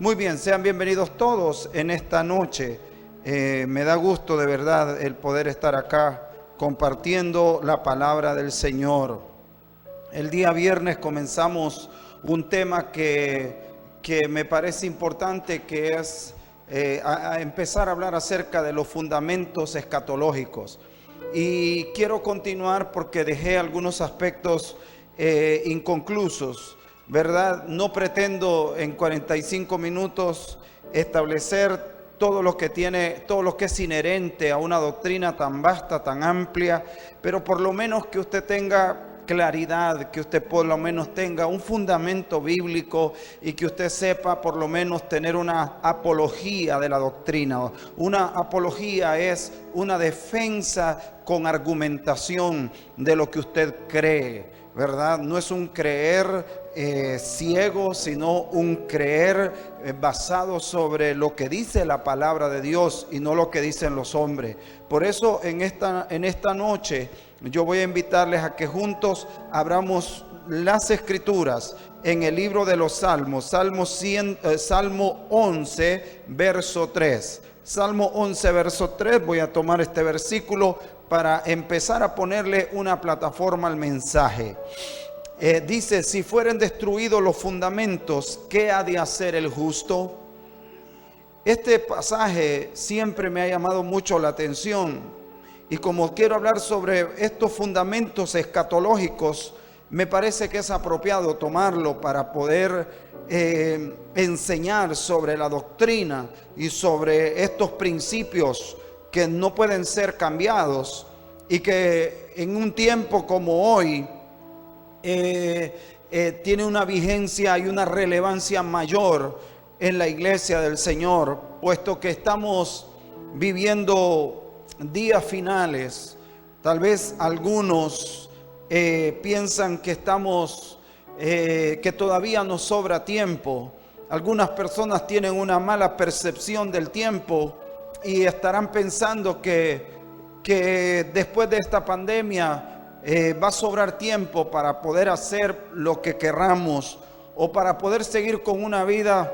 Muy bien, sean bienvenidos todos en esta noche. Me da gusto de verdad el poder estar acá compartiendo la palabra del Señor. El día viernes comenzamos un tema que me parece importante, que es a empezar a hablar acerca de los fundamentos escatológicos. Y quiero continuar porque dejé algunos aspectos inconclusos, ¿verdad? No pretendo en 45 minutos establecer todo lo que es inherente a una doctrina tan vasta, tan amplia, pero por lo menos que usted tenga claridad, que usted por lo menos tenga un fundamento bíblico y que usted sepa por lo menos tener una apología de la doctrina. Una apología es una defensa con argumentación de lo que usted cree, ¿verdad? No es un creer ciego, sino un creer basado sobre lo que dice la palabra de Dios y no lo que dicen los hombres. Por eso en esta noche yo voy a invitarles a que juntos abramos las escrituras en el libro de los Salmos, Salmo 11, verso 3. Salmo 11, verso 3, voy a tomar este versículo para empezar a ponerle una plataforma al mensaje. Dice: si fueren destruidos los fundamentos, ¿qué ha de hacer el justo? Este pasaje siempre me ha llamado mucho la atención, y como quiero hablar sobre estos fundamentos escatológicos, me parece que es apropiado tomarlo para poder enseñar sobre la doctrina y sobre estos principios que no pueden ser cambiados y que en un tiempo como hoy tiene una vigencia y una relevancia mayor en la iglesia del Señor, puesto que estamos viviendo días finales. Tal vez algunos piensan que que todavía nos sobra tiempo. Algunas personas tienen una mala percepción del tiempo y estarán pensando que después de esta pandemia va a sobrar tiempo para poder hacer lo que querramos, o para poder seguir con una vida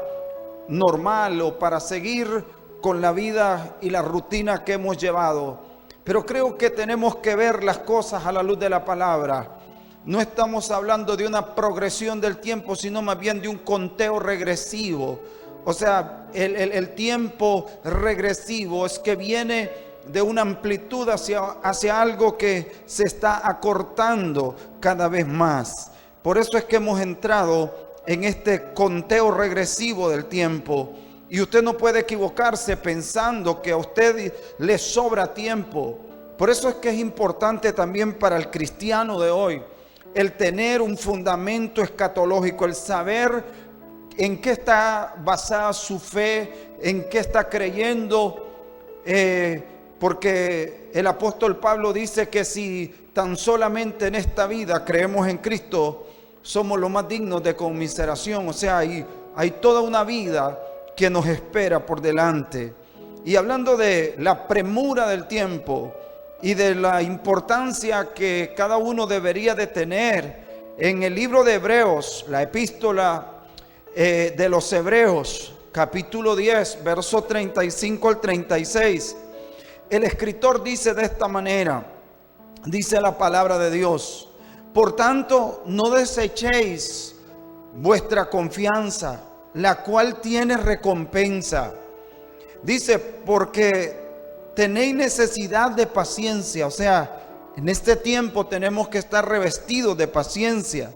normal, o para seguir con la vida y la rutina que hemos llevado. Pero creo que tenemos que ver las cosas a la luz de la palabra. No estamos hablando de una progresión del tiempo, sino más bien de un conteo regresivo. O sea, el tiempo regresivo es que viene de una amplitud hacia algo que se está acortando cada vez más. Por eso es que hemos entrado en este conteo regresivo del tiempo. Y usted no puede equivocarse pensando que a usted le sobra tiempo. Por eso es que es importante también para el cristiano de hoy el tener un fundamento escatológico, el saber en qué está basada su fe, en qué está creyendo, porque el apóstol Pablo dice que si tan solamente en esta vida creemos en Cristo, somos los más dignos de conmiseración. O sea, hay toda una vida que nos espera por delante. Y hablando de la premura del tiempo y de la importancia que cada uno debería de tener, en el libro de Hebreos, la epístola de los Hebreos, capítulo 10, verso 35 al 36, el escritor dice de esta manera, dice la palabra de Dios: por tanto, no desechéis vuestra confianza, la cual tiene recompensa. Dice, porque tenéis necesidad de paciencia. O sea, en este tiempo tenemos que estar revestidos de paciencia,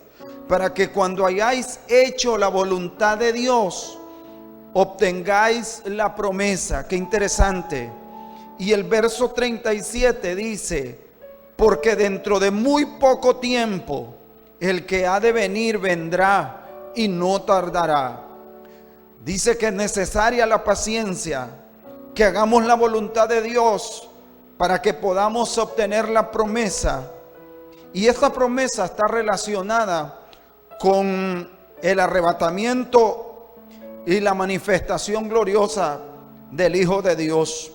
para que cuando hayáis hecho la voluntad de Dios, obtengáis la promesa. Qué interesante. Y el verso 37 dice: porque dentro de muy poco tiempo el que ha de venir vendrá y no tardará. Dice que es necesaria la paciencia, que hagamos la voluntad de Dios para que podamos obtener la promesa. Y esta promesa está relacionada con el arrebatamiento y la manifestación gloriosa del Hijo de Dios.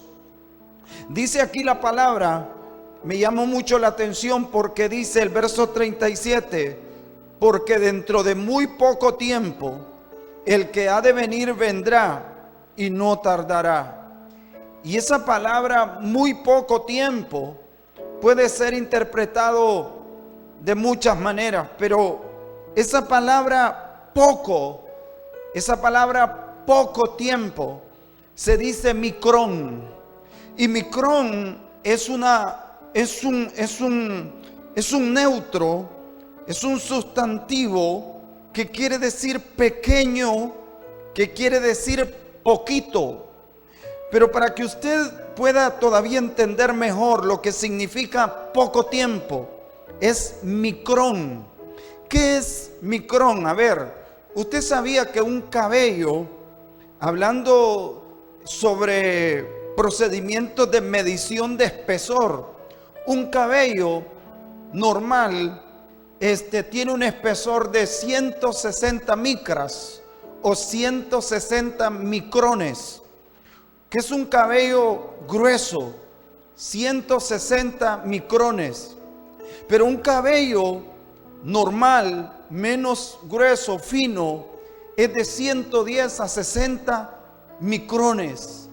Dice aquí la palabra, me llamó mucho la atención porque dice el verso 37, porque dentro de muy poco tiempo el que ha de venir vendrá y no tardará. Y esa palabra muy poco tiempo puede ser interpretado de muchas maneras, pero esa palabra poco tiempo, se dice micrón. Y micrón es un neutro, es un sustantivo que quiere decir pequeño, que quiere decir poquito. Pero para que usted pueda todavía entender mejor lo que significa poco tiempo, es micrón. ¿Qué es micrón? A ver, usted sabía que un cabello, hablando sobre procedimientos de medición de espesor, un cabello normal tiene un espesor de 160 micras o 160 micrones, que es un cabello grueso, 160 micrones. Pero un cabello normal, menos grueso, fino, es de 110 a 60 micrones.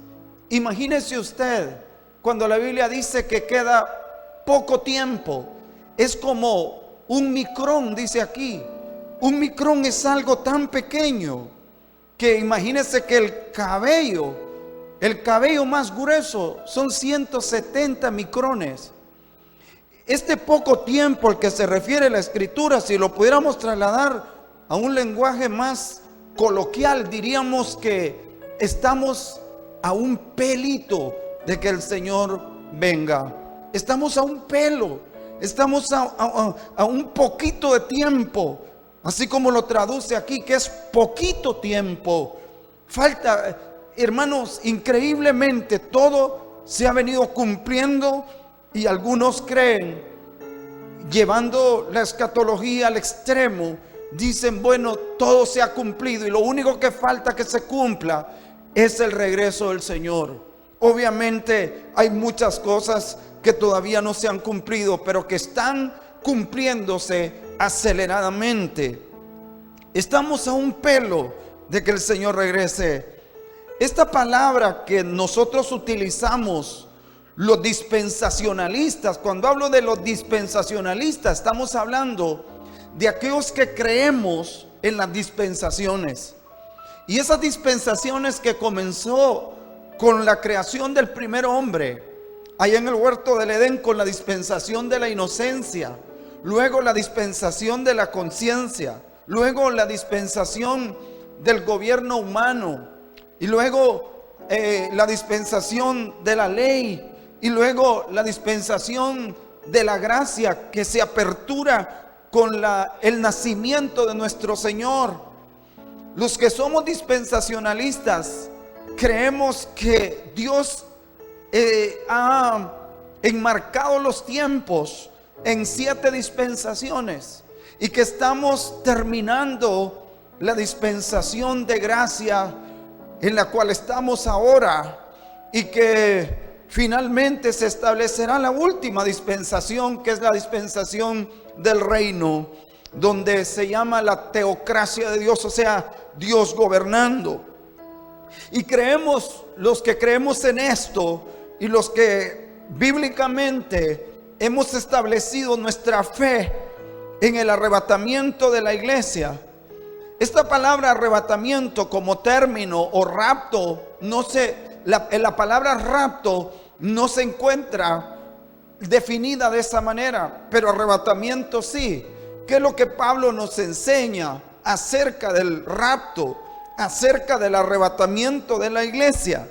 Imagínese usted, cuando la Biblia dice que queda poco tiempo, es como un micrón, dice aquí. Un micrón es algo tan pequeño que imagínese que el cabello más grueso son 170 micrones. Este poco tiempo al que se refiere la Escritura, si lo pudiéramos trasladar a un lenguaje más coloquial, diríamos que estamos a un pelito de que el Señor venga. Estamos a un pelo, estamos a un poquito de tiempo, así como lo traduce aquí, que es poquito tiempo. Falta, hermanos, increíblemente todo se ha venido cumpliendo. Y algunos creen, llevando la escatología al extremo, dicen, bueno, todo se ha cumplido y lo único que falta que se cumpla es el regreso del Señor. Obviamente hay muchas cosas que todavía no se han cumplido, pero que están cumpliéndose aceleradamente. Estamos a un pelo de que el Señor regrese. Esta palabra que nosotros utilizamos, los dispensacionalistas, cuando hablo de los dispensacionalistas, estamos hablando de aquellos que creemos en las dispensaciones. Y esas dispensaciones que comenzó con la creación del primer hombre, allá en el huerto del Edén, con la dispensación de la inocencia, luego la dispensación de la conciencia, luego la dispensación del gobierno humano, y luego la dispensación de la ley, y luego la dispensación de la gracia que se apertura con el nacimiento de nuestro Señor. Los que somos dispensacionalistas creemos que Dios ha enmarcado los tiempos en 7 dispensaciones y que estamos terminando la dispensación de gracia en la cual estamos ahora, y que finalmente se establecerá la última dispensación, que es la dispensación del reino, donde se llama la teocracia de Dios, o sea, Dios gobernando. Y creemos, los que creemos en esto y los que bíblicamente hemos establecido nuestra fe en el arrebatamiento de la iglesia. Esta palabra arrebatamiento como término o rapto, la palabra rapto no se encuentra definida de esa manera, pero arrebatamiento sí. ¿Qué es lo que Pablo nos enseña acerca del rapto, acerca del arrebatamiento de la iglesia?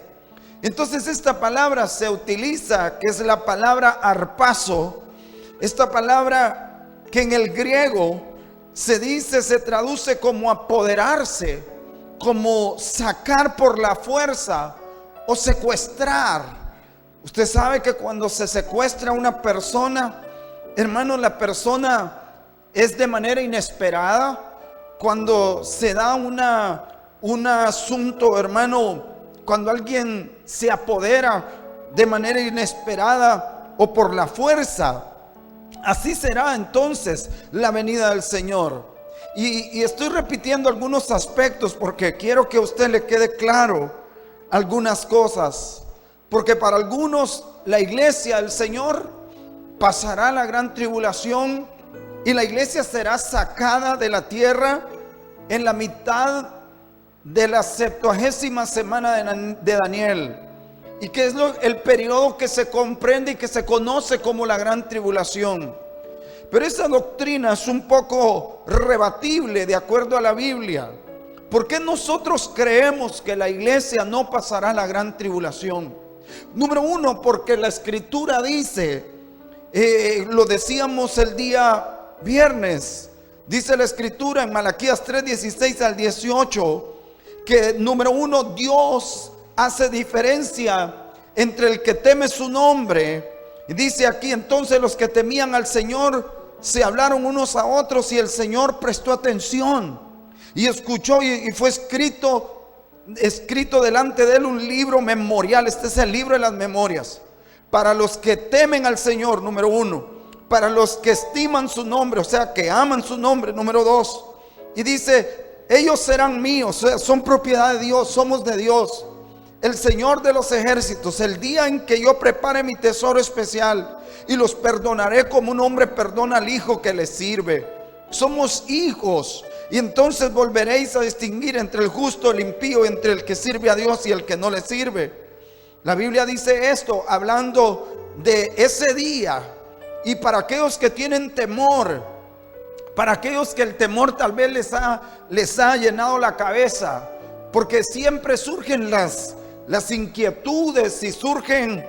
Entonces esta palabra se utiliza, que es la palabra arpazo, esta palabra que en el griego se traduce como apoderarse, como sacar por la fuerza o secuestrar. Usted sabe que cuando se secuestra a una persona, hermano, la persona es de manera inesperada. Cuando se da un asunto, hermano, cuando alguien se apodera de manera inesperada o por la fuerza, así será entonces la venida del Señor. Y estoy repitiendo algunos aspectos porque quiero que a usted le quede claro algunas cosas. Porque para algunos la iglesia del Señor pasará la gran tribulación y la iglesia será sacada de la tierra en la mitad de la 70ª semana de Daniel. Y que es el periodo que se comprende y que se conoce como la gran tribulación. Pero esa doctrina es un poco rebatible de acuerdo a la Biblia. ¿Por qué nosotros creemos que la iglesia no pasará la gran tribulación? Número uno, porque la Escritura dice, lo decíamos el día viernes, dice la Escritura en Malaquías 3:16 al 18, que número uno, Dios hace diferencia entre el que teme su nombre. Y dice aquí, entonces los que temían al Señor se hablaron unos a otros y el Señor prestó atención y escuchó, y fue escrito delante de él un libro memorial. Este es el libro de las memorias para los que temen al Señor, número uno, para los que estiman su nombre, o sea, que aman su nombre, número dos. Y dice, ellos serán míos, o sea, son propiedad de Dios, somos de Dios, el Señor de los ejércitos. El día en que yo prepare mi tesoro especial y los perdonaré como un hombre perdona al hijo que le sirve. Somos hijos. Y entonces volveréis a distinguir entre el justo, el impío, entre el que sirve a Dios y el que no le sirve. La Biblia dice esto hablando de ese día. Y para aquellos que tienen temor, para aquellos que el temor tal vez les ha llenado la cabeza, porque siempre surgen las inquietudes y surgen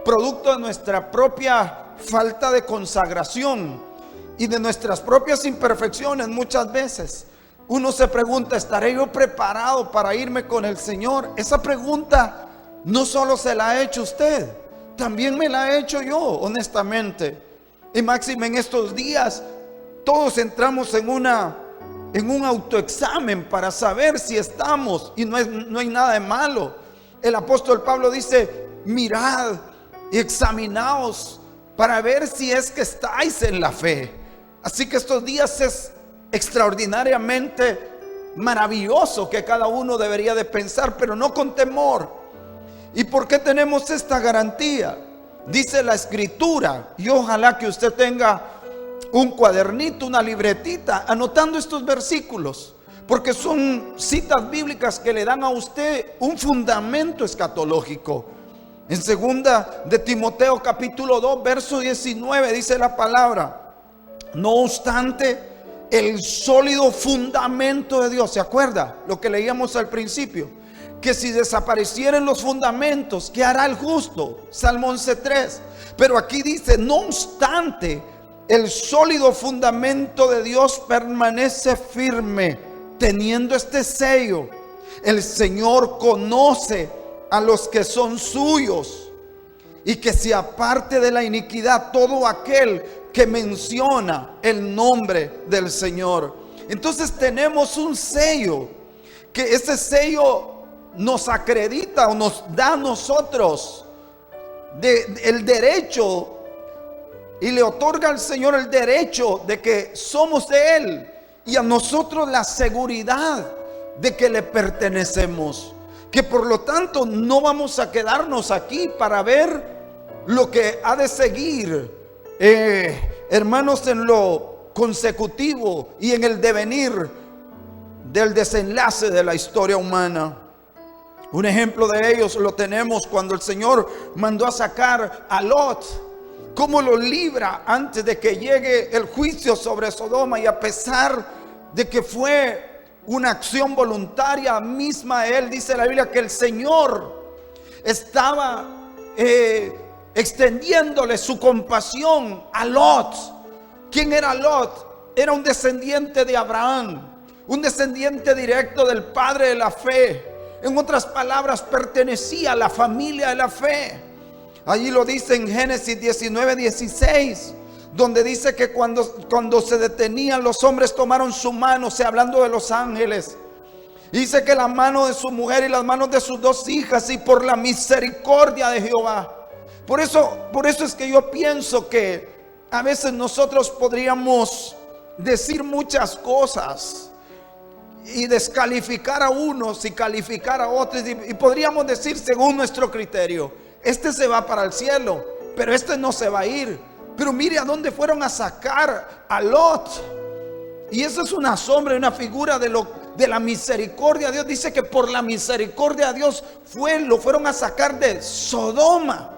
producto de nuestra propia falta de consagración y de nuestras propias imperfecciones. Muchas veces uno se pregunta, ¿estaré yo preparado para irme con el Señor? Esa pregunta no solo se la ha hecho usted, también me la he hecho yo, honestamente. Y máxime en estos días todos entramos en un autoexamen para saber si estamos, y no hay nada de malo. El apóstol Pablo dice, mirad y examinaos para ver si es que estáis en la fe. Así que estos días es extraordinariamente maravilloso que cada uno debería de pensar, pero no con temor. ¿Y por qué tenemos esta garantía? Dice la Escritura, y ojalá que usted tenga un cuadernito, una libretita, anotando estos versículos, porque son citas bíblicas que le dan a usted un fundamento escatológico. En segunda de Timoteo capítulo 2 verso 19 dice la palabra, no obstante el sólido fundamento de Dios. ¿Se acuerda lo que leíamos al principio? Que si desaparecieren los fundamentos, ¿qué hará el justo? Salmo 11:3. Pero aquí dice, no obstante el sólido fundamento de Dios permanece firme, teniendo este sello: el Señor conoce a los que son suyos, y que se aparte de la iniquidad todo aquel que menciona el nombre del Señor. Entonces tenemos un sello, que ese sello nos acredita o nos da a nosotros el derecho, y le otorga al Señor el derecho de que somos de Él, y a nosotros la seguridad de que le pertenecemos, que por lo tanto no vamos a quedarnos aquí para ver lo que ha de seguir, hermanos, en lo consecutivo y en el devenir del desenlace de la historia humana. Un ejemplo de ellos lo tenemos cuando el Señor mandó a sacar a Lot, cómo lo libra antes de que llegue el juicio sobre Sodoma. Y a pesar de que fue una acción voluntaria misma, él dice la Biblia que el Señor estaba extendiéndole su compasión a Lot. ¿Quién era Lot? Era un descendiente de Abraham, un descendiente directo del padre de la fe. En otras palabras, pertenecía a la familia de la fe. Allí lo dice en Génesis 19:16, donde dice que cuando se detenían los hombres tomaron su mano, o sea, hablando de los ángeles. Dice que la mano de su mujer y las manos de sus dos hijas, y por la misericordia de Jehová. Por eso es que yo pienso que a veces nosotros podríamos decir muchas cosas y descalificar a unos y calificar a otros, y podríamos decir según nuestro criterio: este se va para el cielo, pero este no se va a ir. Pero mire a dónde fueron a sacar a Lot. Y eso es una sombra y una figura de la misericordia de Dios. Dice que por la misericordia de Dios lo fueron a sacar de Sodoma,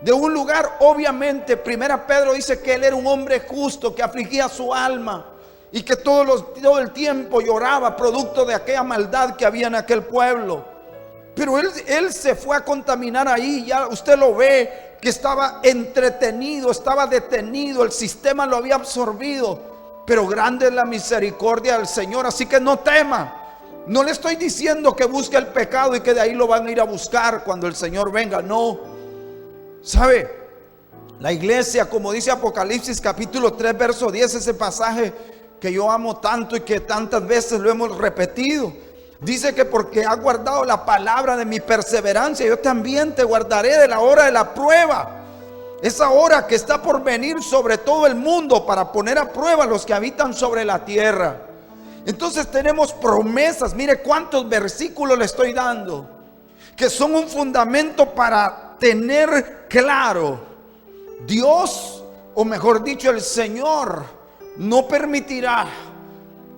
de un lugar. Obviamente, Primera Pedro dice que él era un hombre justo, que afligía su alma y que todo el tiempo lloraba producto de aquella maldad que había en aquel pueblo. Pero él se fue a contaminar ahí. Ya usted lo ve, que estaba entretenido, estaba detenido, el sistema lo había absorbido. Pero grande es la misericordia del Señor, así que no tema. No le estoy diciendo que busque el pecado y que de ahí lo van a ir a buscar cuando el Señor venga, no. ¿Sabe? La iglesia, como dice Apocalipsis capítulo 3 verso 10, ese pasaje que yo amo tanto y que tantas veces lo hemos repetido, dice que porque has guardado la palabra de mi perseverancia, yo también te guardaré de la hora de la prueba. Esa hora que está por venir sobre todo el mundo para poner a prueba a los que habitan sobre la tierra. Entonces tenemos promesas. Mire cuántos versículos le estoy dando, que son un fundamento para tener claro: Dios, o mejor dicho, el Señor, no permitirá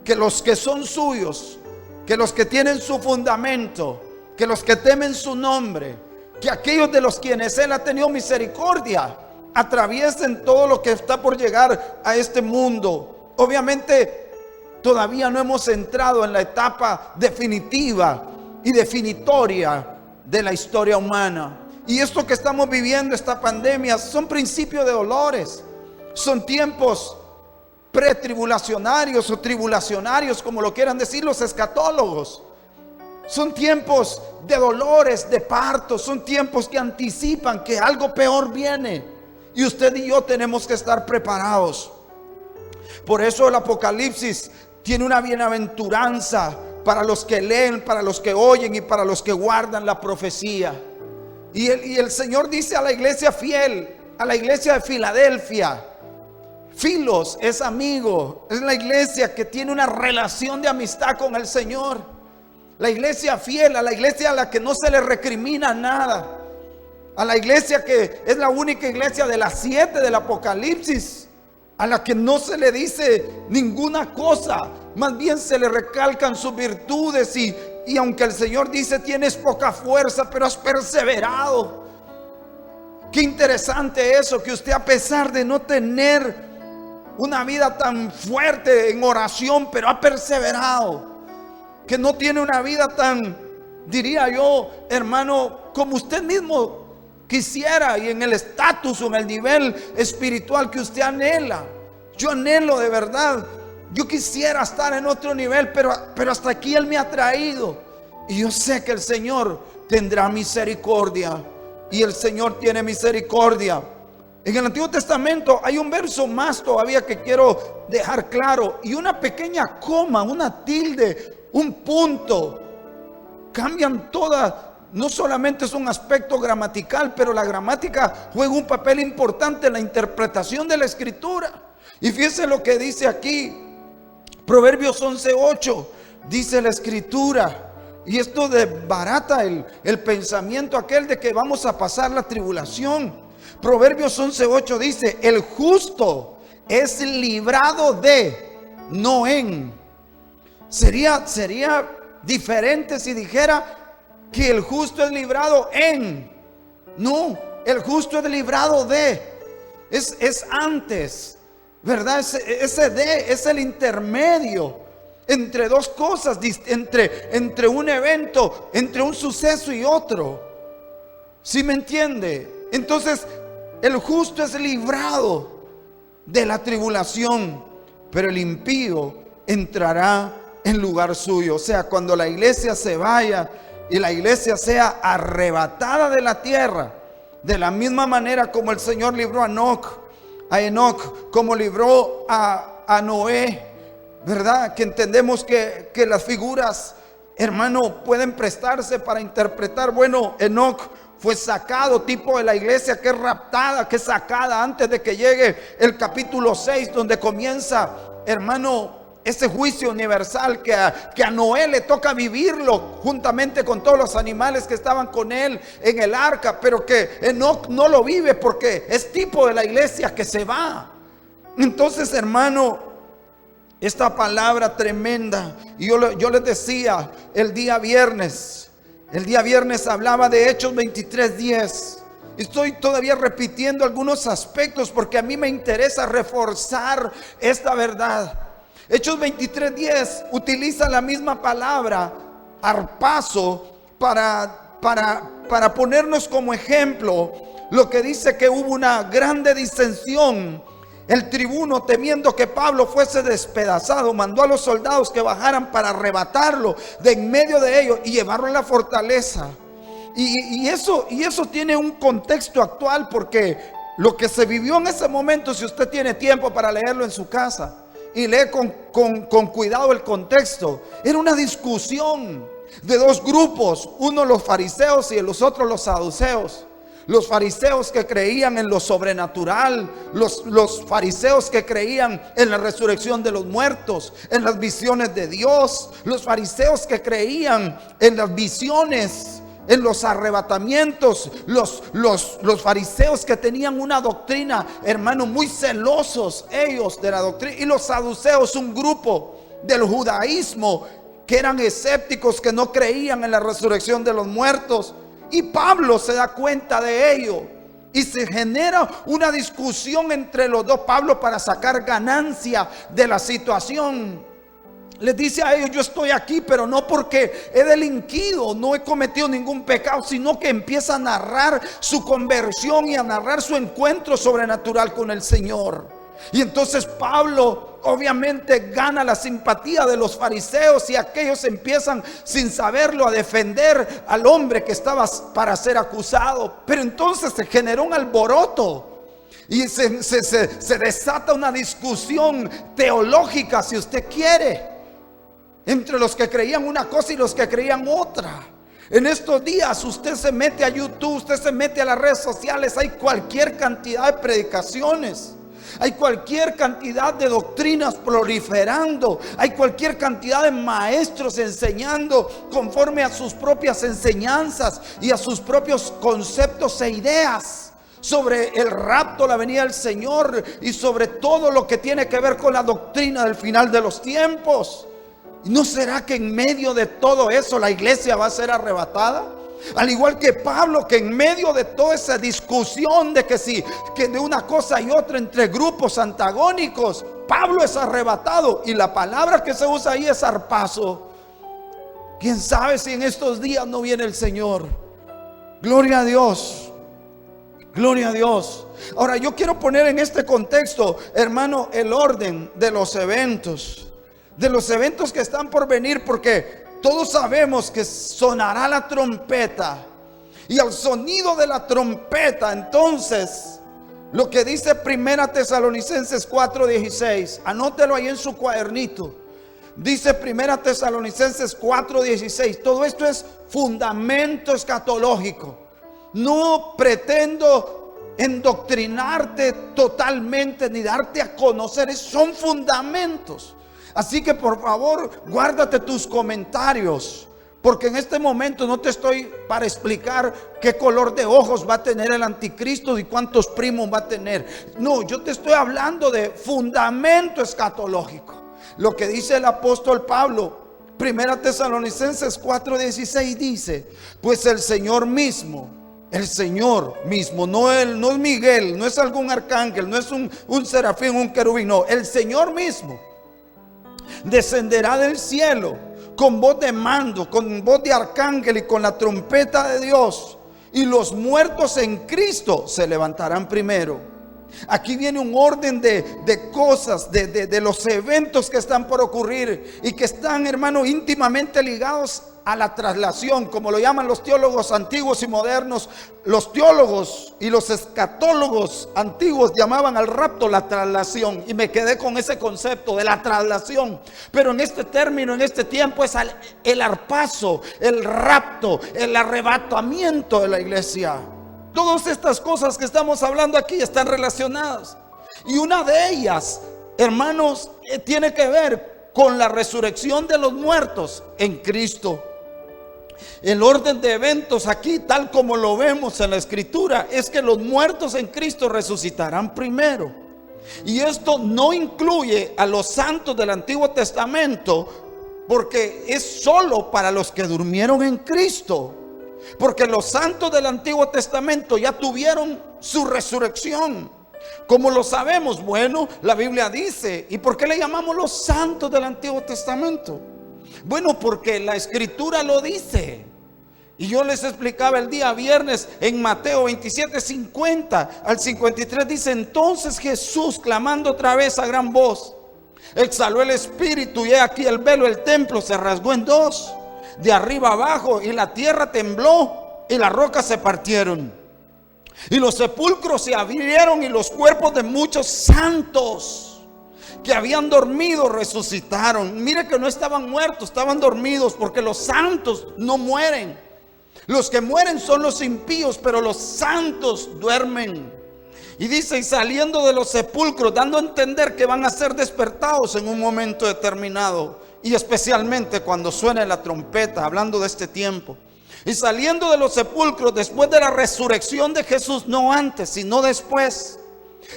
que los que son suyos, que los que tienen su fundamento, que los que temen su nombre, que aquellos de los quienes Él ha tenido misericordia, atraviesen todo lo que está por llegar a este mundo. Obviamente todavía no hemos entrado en la etapa definitiva y definitoria de la historia humana. Y esto que estamos viviendo, esta pandemia, son principios de dolores. Son tiempos pretribulacionarios o tribulacionarios, como lo quieran decir los escatólogos. Son tiempos de dolores, de partos. Son tiempos que anticipan que algo peor viene. Y usted y yo tenemos que estar preparados. Por eso el Apocalipsis tiene una bienaventuranza para los que leen, para los que oyen y para los que guardan la profecía. Y el Señor dice a la iglesia fiel, a la iglesia de Filadelfia: Filos es amigo, es la iglesia que tiene una relación de amistad con el Señor. La iglesia fiel, a la iglesia a la que no se le recrimina nada, a la iglesia que es la única iglesia de las 7 del Apocalipsis, a la que no se le dice ninguna cosa, más bien se le recalcan sus virtudes. Y aunque el Señor dice: tienes poca fuerza, pero has perseverado. Qué interesante eso, que usted, a pesar de no tener una vida tan fuerte en oración, pero ha perseverado. Que no tiene una vida tan, diría yo, hermano, como usted mismo quisiera, y en el estatus o en el nivel espiritual que usted anhela. Yo anhelo de verdad, yo quisiera estar en otro nivel, pero hasta aquí Él me ha traído. Y yo sé que el Señor tendrá misericordia, y el Señor tiene misericordia. En el Antiguo Testamento hay un verso más todavía que quiero dejar claro, y una pequeña coma, una tilde, un punto, cambian toda. No solamente es un aspecto gramatical, pero la gramática juega un papel importante en la interpretación de la escritura. Y fíjense lo que dice aquí, Proverbios 11:8, dice la escritura, y esto desbarata el pensamiento aquel de que vamos a pasar la tribulación. Proverbios 11:8 dice: el justo es librado de, no en. Sería diferente si dijera que el justo es librado en. No, el justo es librado de. Es antes, ¿verdad? Ese de es el intermedio entre dos cosas, entre un evento, entre un suceso y otro. ¿Sí me entiende? Entonces, el justo es librado de la tribulación, pero el impío entrará en lugar suyo. O sea, cuando la iglesia se vaya y la iglesia sea arrebatada de la tierra, de la misma manera como el Señor libró a Enoc, como libró a Noé, ¿verdad? Que entendemos que las figuras, hermano, pueden prestarse para interpretar. Bueno, Enoc fue sacado, tipo de la iglesia que es raptada, que es sacada antes de que llegue el capítulo 6, donde comienza hermano, ese juicio universal que a Noé le toca vivirlo juntamente con todos los animales que estaban con él en el arca, pero que Enoc no lo vive porque es tipo de la iglesia que se va. Entonces, hermano, esta palabra tremenda, y yo les decía el día viernes hablaba de Hechos 23:10. Estoy todavía repitiendo algunos aspectos porque a mí me interesa reforzar esta verdad. Hechos 23:10 utiliza la misma palabra, arpazo, para ponernos como ejemplo lo que dice que hubo una grande disensión. El tribuno, temiendo que Pablo fuese despedazado, mandó a los soldados que bajaran para arrebatarlo de en medio de ellos y llevarlo a la fortaleza. Y eso tiene un contexto actual, porque lo que se vivió en ese momento, si usted tiene tiempo para leerlo en su casa y lee con cuidado el contexto, era una discusión de dos grupos, uno los fariseos y los otros los saduceos. Los fariseos que creían en lo sobrenatural, los fariseos que creían en la resurrección de los muertos, en las visiones de Dios, los fariseos que creían en las visiones, en los arrebatamientos, los fariseos que tenían una doctrina, hermano, muy celosos ellos de la doctrina, y los saduceos, un grupo del judaísmo que eran escépticos, que no creían en la resurrección de los muertos. Y Pablo se da cuenta de ello y se genera una discusión entre los dos. Pablo, para sacar ganancia de la situación, les dice a ellos: yo estoy aquí, pero no porque he delinquido, no he cometido ningún pecado, sino que empieza a narrar su conversión y a narrar su encuentro sobrenatural con el Señor. Y entonces Pablo obviamente gana la simpatía de los fariseos, y aquellos empiezan, sin saberlo, a defender al hombre que estaba para ser acusado. Pero entonces se generó un alboroto y se desata una discusión teológica, si usted quiere, entre los que creían una cosa y los que creían otra. En estos días usted se mete a YouTube, usted se mete a las redes sociales, hay cualquier cantidad de predicaciones, hay cualquier cantidad de doctrinas proliferando, hay cualquier cantidad de maestros enseñando conforme a sus propias enseñanzas y a sus propios conceptos e ideas sobre el rapto, la venida del Señor, y sobre todo lo que tiene que ver con la doctrina del final de los tiempos. ¿No será que en medio de todo eso la iglesia va a ser arrebatada? Al igual que Pablo, que en medio de toda esa discusión de que de una cosa y otra entre grupos antagónicos, Pablo es arrebatado, y la palabra que se usa ahí es arpazo. ¿Quién sabe si en estos días no viene el Señor? Gloria a Dios, gloria a Dios. Ahora yo quiero poner en este contexto, hermano, el orden de los eventos que están por venir, porque todos sabemos que sonará la trompeta, y al sonido de la trompeta, entonces, lo que dice Primera Tesalonicenses 4:16, anótelo ahí en su cuadernito. Dice Primera Tesalonicenses 4:16. Todo esto es fundamento escatológico. No pretendo endoctrinarte totalmente ni darte a conocer, son fundamentos. Así que por favor, guárdate tus comentarios, porque en este momento no te estoy para explicar qué color de ojos va a tener el anticristo y cuántos primos va a tener. No, yo te estoy hablando de fundamento escatológico. Lo que dice el apóstol Pablo, Primera Tesalonicenses 4:16 dice: pues el Señor mismo, no es Miguel, no es algún arcángel, no es un serafín, un querubín, no, el Señor mismo descenderá del cielo con voz de mando, con voz de arcángel y con la trompeta de Dios, y los muertos en Cristo se levantarán primero. Aquí viene un orden de cosas, de los eventos que están por ocurrir y que están, hermano, íntimamente ligados a la traslación, como lo llaman los teólogos antiguos y modernos. Los teólogos y los escatólogos antiguos llamaban al rapto la traslación, y me quedé con ese concepto de la traslación. Pero en este término, en este tiempo, es el arpazo, el rapto, el arrebatamiento de la iglesia. Todas estas cosas que estamos hablando aquí están relacionadas, y una de ellas hermanos, tiene que ver con la resurrección de los muertos en Cristo. El orden de eventos aquí, tal como lo vemos en la Escritura, es que los muertos en Cristo resucitarán primero. Y esto no incluye a los santos del Antiguo Testamento, porque es solo para los que durmieron en Cristo. Porque los santos del Antiguo Testamento ya tuvieron su resurrección. ¿Cómo lo sabemos? Bueno, la Biblia dice. ¿Y por qué le llamamos los santos del Antiguo Testamento? Bueno, porque la Escritura lo dice. Y yo les explicaba el día viernes en Mateo 27, 50 al 53. Dice: entonces Jesús, clamando otra vez a gran voz, exhaló el espíritu, y he aquí el velo del templo se rasgó en dos, de arriba abajo, y la tierra tembló y las rocas se partieron, y los sepulcros se abrieron, y los cuerpos de muchos santos que habían dormido resucitaron. Mire que no estaban muertos, estaban dormidos, porque los santos no mueren. Los que mueren son los impíos, pero los santos duermen. Y dice: y saliendo de los sepulcros, dando a entender que van a ser despertados en un momento determinado, y especialmente cuando suene la trompeta, hablando de este tiempo. Y saliendo de los sepulcros después de la resurrección de Jesús, no antes, sino después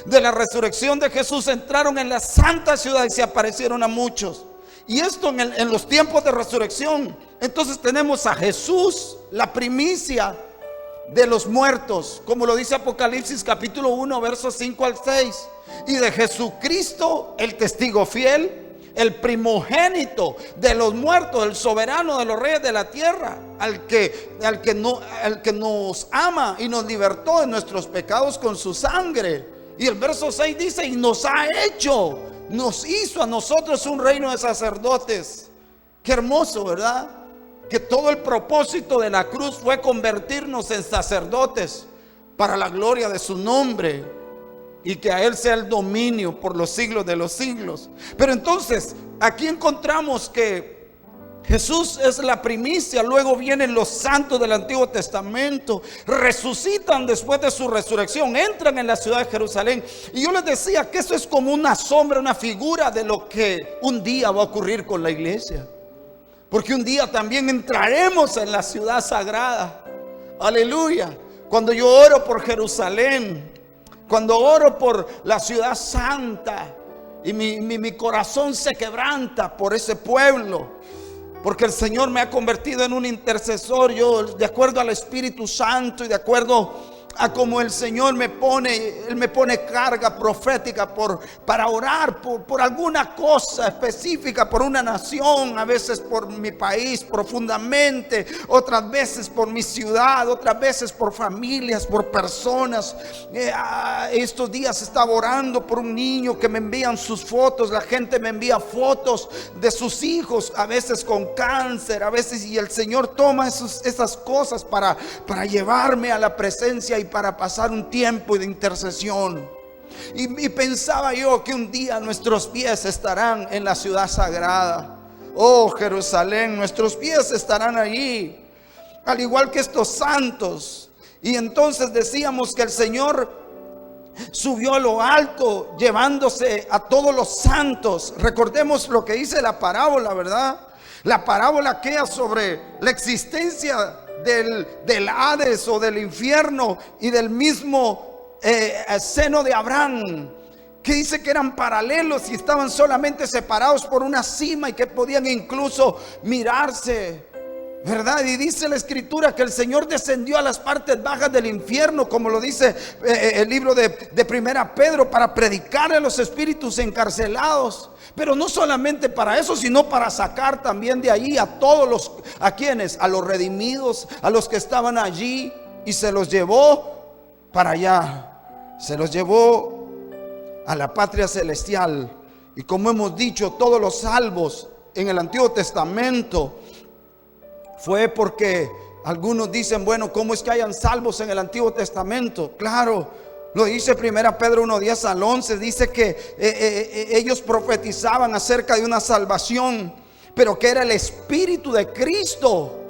de la resurrección de Jesús, entraron en la santa ciudad y se aparecieron a muchos. Y esto en los tiempos de resurrección. Entonces tenemos a Jesús, la primicia de los muertos, como lo dice Apocalipsis capítulo 1, versos 5 al 6. Y de Jesucristo, el testigo fiel, el primogénito de los muertos, el soberano de los reyes de la tierra, al que nos ama y nos libertó de nuestros pecados con su sangre. Y el verso 6 dice: y nos hizo a nosotros un reino de sacerdotes. Qué hermoso, ¿verdad? Que todo el propósito de la cruz fue convertirnos en sacerdotes para la gloria de su nombre, y que a Él sea el dominio por los siglos de los siglos. Pero entonces aquí encontramos que Jesús es la primicia. Luego vienen los santos del Antiguo Testamento, resucitan después de su resurrección, entran en la ciudad de Jerusalén. Y yo les decía que eso es como una sombra, una figura de lo que un día va a ocurrir con la iglesia. Porque un día también entraremos en la ciudad sagrada. Aleluya. Cuando yo oro por Jerusalén, cuando oro por la ciudad santa, y mi corazón se quebranta por ese pueblo, porque el Señor me ha convertido en un intercesor. Yo, de acuerdo al Espíritu Santo y de acuerdo a como el Señor Él me pone carga profética para orar por alguna cosa específica, por una nación, a veces por mi país profundamente, otras veces por mi ciudad, otras veces por familias, por personas. Estos días estaba orando por un niño que me envían sus fotos. La gente me envía fotos de sus hijos, a veces con cáncer, a veces, y el Señor toma esas cosas para llevarme a la presencia y para pasar un tiempo de intercesión. Y pensaba yo que un día nuestros pies estarán en la ciudad sagrada. Oh Jerusalén, nuestros pies estarán allí, al igual que estos santos. Y entonces decíamos que el Señor subió a lo alto, llevándose a todos los santos. Recordemos lo que dice la parábola, ¿verdad? La parábola aquella sobre la existencia del Hades o del infierno y del mismo seno de Abraham, que dice que eran paralelos y estaban solamente separados por una cima y que podían incluso mirarse, ¿verdad? Y dice la Escritura que el Señor descendió a las partes bajas del infierno, como lo dice el libro de Primera Pedro, para predicar a los espíritus encarcelados. Pero no solamente para eso, sino para sacar también de allí a todos ¿a quienes? A los redimidos, a los que estaban allí, y se los llevó para allá. Se los llevó a la patria celestial. Y como hemos dicho, todos los salvos en el Antiguo Testamento fue porque algunos dicen: bueno, ¿cómo es que hayan salvos en el Antiguo Testamento? Claro, lo dice Primera Pedro 1:10 al 11. Dice que ellos profetizaban acerca de una salvación, pero que era el Espíritu de Cristo.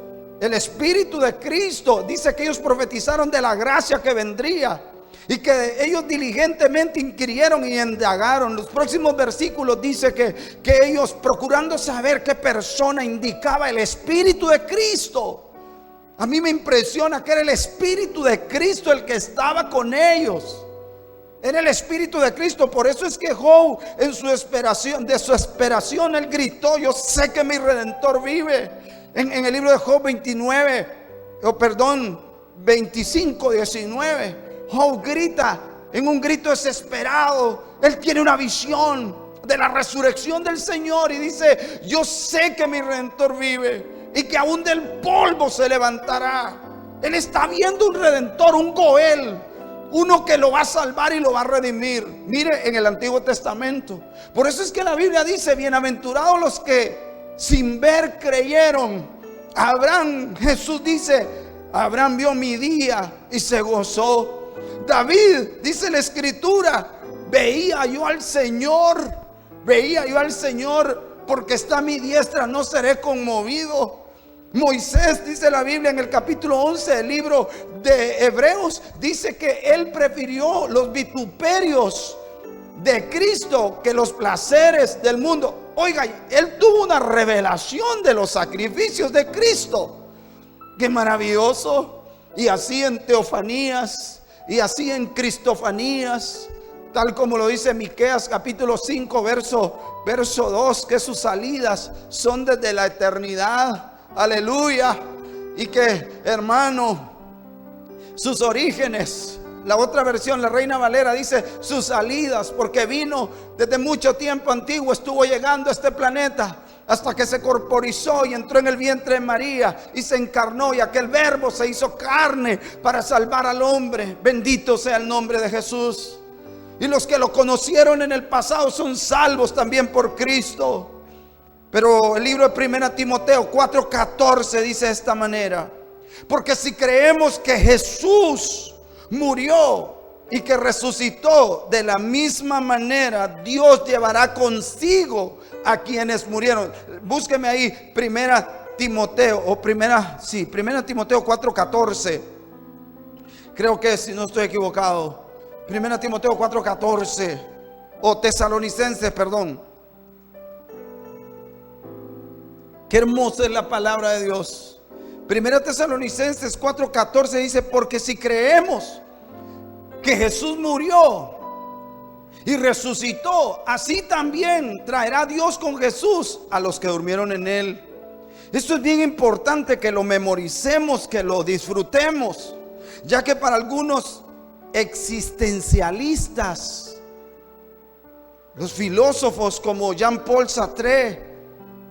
El Espíritu de Cristo. Dice que ellos profetizaron de la gracia que vendría. y que ellos diligentemente inquirieron y indagaron. Los próximos versículos dice que ellos, procurando saber qué persona indicaba el Espíritu de Cristo. A mí me impresiona que era el Espíritu de Cristo el que estaba con ellos. Era el Espíritu de Cristo. Por eso es que Job, en su desesperación, él gritó: yo sé que mi Redentor vive. En el libro de Job 25, 19, Job grita en un grito desesperado. Él tiene una visión de la resurrección del Señor y dice: yo sé que mi Redentor vive y que aún del polvo se levantará. Él está viendo un Redentor, un Goel, uno que lo va a salvar y lo va a redimir. Mire, en el Antiguo Testamento, por eso es que la Biblia dice: bienaventurados los que sin ver creyeron. Abraham, Jesús dice: Abraham vio mi día y se gozó. David, dice la Escritura: veía yo al Señor, porque está a mi diestra, no seré conmovido. Moisés, dice la Biblia en el capítulo 11 del libro de Hebreos, dice que él prefirió los vituperios de Cristo que los placeres del mundo. Oiga, él tuvo una revelación de los sacrificios de Cristo. Qué maravilloso. Y así en teofanías, y así en cristofanías, tal como lo dice Miqueas capítulo 5 verso 2, que sus salidas son desde la eternidad. Aleluya. Y que, hermano, sus orígenes, la otra versión, la Reina Valera, dice sus salidas, porque vino desde mucho tiempo antiguo, estuvo llegando a este planeta hasta que se corporizó y entró en el vientre de María y se encarnó, y aquel verbo se hizo carne para salvar al hombre. Bendito sea el nombre de Jesús. Y los que lo conocieron en el pasado son salvos también por Cristo. Pero el libro de 1 Timoteo 4:14 dice de esta manera: porque si creemos que Jesús murió y que resucitó, de la misma manera Dios llevará consigo a quienes murieron. Búsqueme ahí 1 Timoteo 4:14. Creo que, si no estoy equivocado, 1 Timoteo 4:14 o Tesalonicenses, perdón. Qué hermosa es la palabra de Dios. 1 Tesalonicenses 4:14 dice: porque si creemos que Jesús murió y resucitó, así también traerá Dios con Jesús a los que durmieron en él. Esto es bien importante que lo memoricemos, que lo disfrutemos, ya que para algunos existencialistas, los filósofos como Jean-Paul Sartre,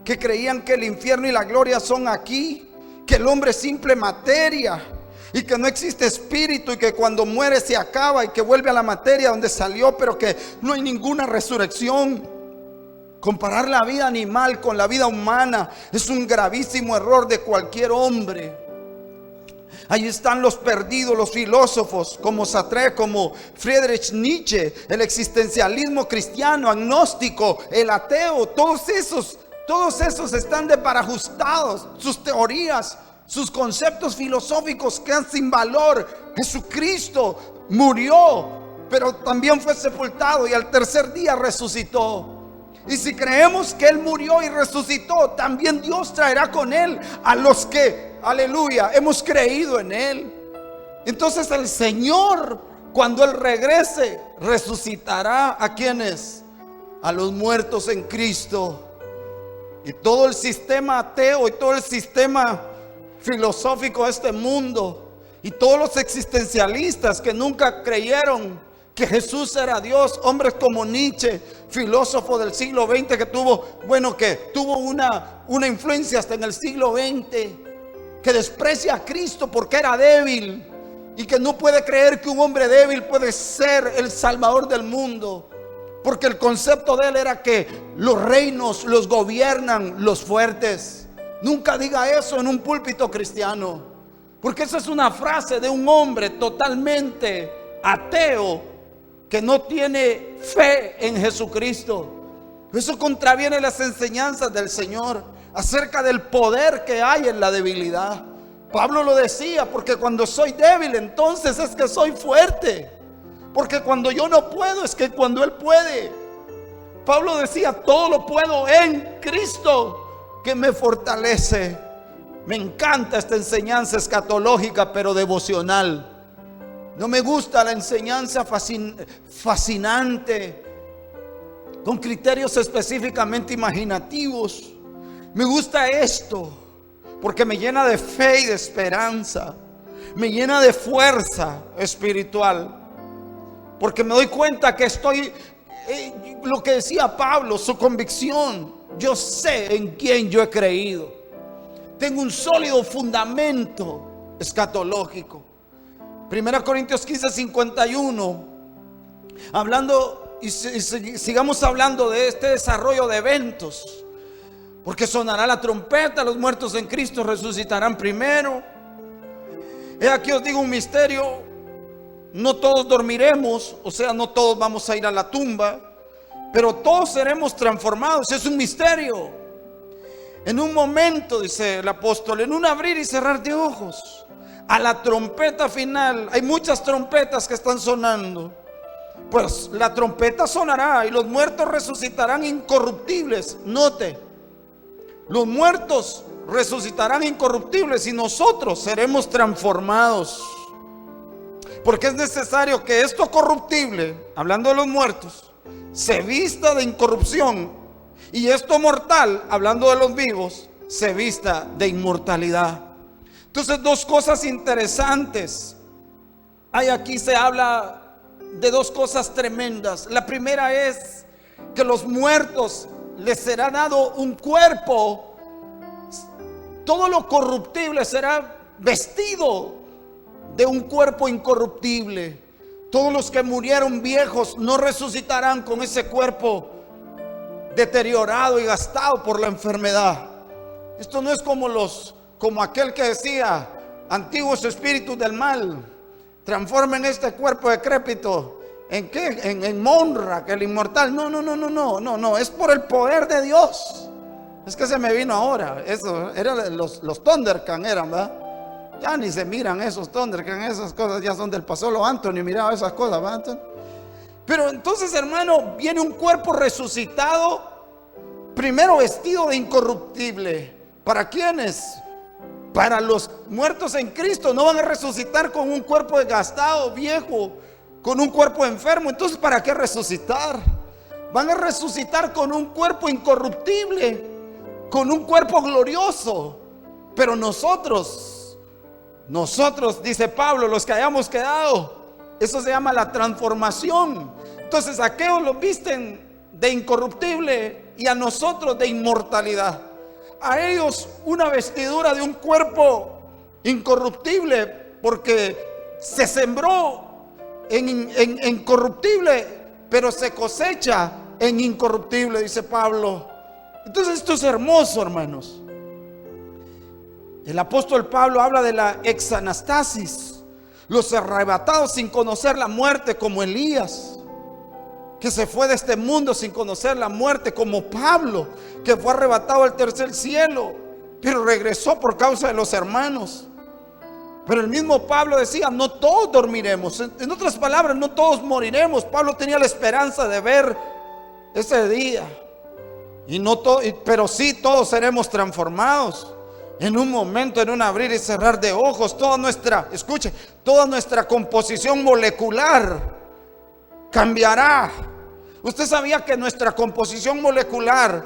que creían que el infierno y la gloria son aquí, que el hombre es simple materia y que no existe espíritu, y que cuando muere se acaba y que vuelve a la materia donde salió, pero que no hay ninguna resurrección. Comparar la vida animal con la vida humana es un gravísimo error de cualquier hombre. Ahí están los perdidos, los filósofos como Sartre, como Friedrich Nietzsche, el existencialismo cristiano, agnóstico, el ateo. Todos esos están desbarajustados. Sus teorías, sus conceptos filosóficos quedan sin valor. Jesucristo murió, pero también fue sepultado y al tercer día resucitó. Y si creemos que Él murió y resucitó, también Dios traerá con Él a los que, aleluya, hemos creído en Él. Entonces el Señor, cuando Él regrese, resucitará ¿a quiénes? A los muertos en Cristo. Y todo el sistema ateo y todo el sistema filosófico de este mundo y todos los existencialistas que nunca creyeron que Jesús era Dios, hombres como Nietzsche, filósofo del siglo XX, que tuvo una influencia hasta en el siglo XX, que desprecia a Cristo porque era débil y que no puede creer que un hombre débil puede ser el salvador del mundo, porque el concepto de él era que los reinos los gobiernan los fuertes. Nunca diga eso en un púlpito cristiano, porque esa es una frase de un hombre totalmente ateo que no tiene fe en Jesucristo. Eso contraviene las enseñanzas del Señor acerca del poder que hay en la debilidad. Pablo lo decía: porque cuando soy débil, entonces es que soy fuerte. Porque cuando yo no puedo, es que cuando Él puede. Pablo decía, todo lo puedo en Cristo que me fortalece. Me encanta esta enseñanza escatológica, pero devocional. No me gusta la enseñanza fascinante, con criterios específicamente imaginativos. Me gusta esto, porque me llena de fe y de esperanza. Me llena de fuerza espiritual. Porque me doy cuenta que estoy, lo que decía Pablo, su convicción. Yo sé en quién yo he creído. Tengo un sólido fundamento escatológico. 1 Corintios 15:51. Hablando, y sigamos hablando de este desarrollo de eventos. Porque sonará la trompeta, los muertos en Cristo resucitarán primero. He aquí os digo un misterio. No todos dormiremos, o sea, no todos vamos a ir a la tumba, pero todos seremos transformados. Es un misterio. En un momento, dice el apóstol, en un abrir y cerrar de ojos, a la trompeta final. Hay muchas trompetas que están sonando. Pues la trompeta sonará y los muertos resucitarán incorruptibles. Note, los muertos resucitarán incorruptibles y nosotros seremos transformados. Porque es necesario que esto corruptible, hablando de los muertos, se vista de incorrupción, y esto mortal, hablando de los vivos, se vista de inmortalidad. Entonces, dos cosas interesantes. Aquí se habla de dos cosas tremendas. La primera es que los muertos les será dado un cuerpo. Todo lo corruptible será vestido de un cuerpo incorruptible. Todos los que murieron viejos no resucitarán con ese cuerpo deteriorado y gastado por la enfermedad. Esto no es como aquel que decía, antiguos espíritus del mal, transformen este cuerpo decrépito ¿en qué? En Monra, que el inmortal. No, es por el poder de Dios. Es que se me vino ahora. Eso eran los Thundercats, eran, ¿verdad? Ya ni se miran esos Thundercats, esas cosas ya son del pasado. Anthony miraba esas cosas, ¿verdad, Anthony? Pero entonces, hermano, viene un cuerpo resucitado, primero vestido de incorruptible. ¿Para quiénes? Para los muertos en Cristo. No van a resucitar con un cuerpo desgastado, viejo, con un cuerpo enfermo. Entonces, ¿para qué resucitar? Van a resucitar con un cuerpo incorruptible, con un cuerpo glorioso. Pero nosotros, dice Pablo, los que hayamos quedado, eso se llama la transformación. Entonces, aquellos los visten de incorruptible y a nosotros de inmortalidad. A ellos una vestidura de un cuerpo incorruptible, porque se sembró en corruptible, pero se cosecha en incorruptible, dice Pablo. Entonces esto es hermoso, hermanos. El apóstol Pablo habla de la exanastasis, los arrebatados sin conocer la muerte, como Elías, que se fue de este mundo sin conocer la muerte, como Pablo, que fue arrebatado al tercer cielo, pero regresó por causa de los hermanos. Pero el mismo Pablo decía, no todos dormiremos. En otras palabras, no todos moriremos. Pablo tenía la esperanza de ver ese día, pero sí todos seremos transformados. En un momento, en un abrir y cerrar de ojos, toda nuestra composición molecular cambiará. Usted sabía que nuestra composición molecular,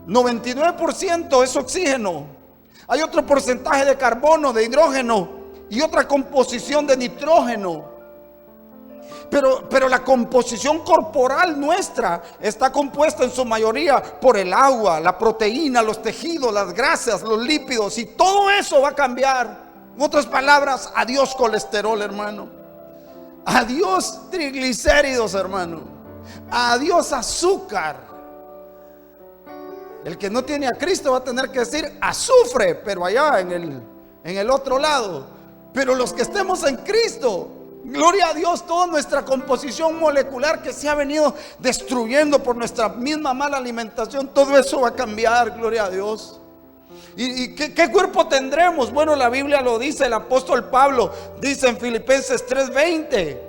99% es oxígeno. Hay otro porcentaje de carbono, de hidrógeno y otra composición de nitrógeno. Pero la composición corporal nuestra está compuesta en su mayoría por el agua, la proteína, los tejidos, las grasas, los lípidos, y todo eso va a cambiar. En otras palabras, adiós colesterol, hermano. Adiós triglicéridos, hermano. Adiós azúcar. El que no tiene a Cristo va a tener que decir azufre, pero allá en el otro lado. Pero los que estemos en Cristo, gloria a Dios, toda nuestra composición molecular que se ha venido destruyendo por nuestra misma mala alimentación, todo eso va a cambiar, gloria a Dios. ¿Y qué cuerpo tendremos? Bueno, la Biblia lo dice, el apóstol Pablo dice en Filipenses 3:20,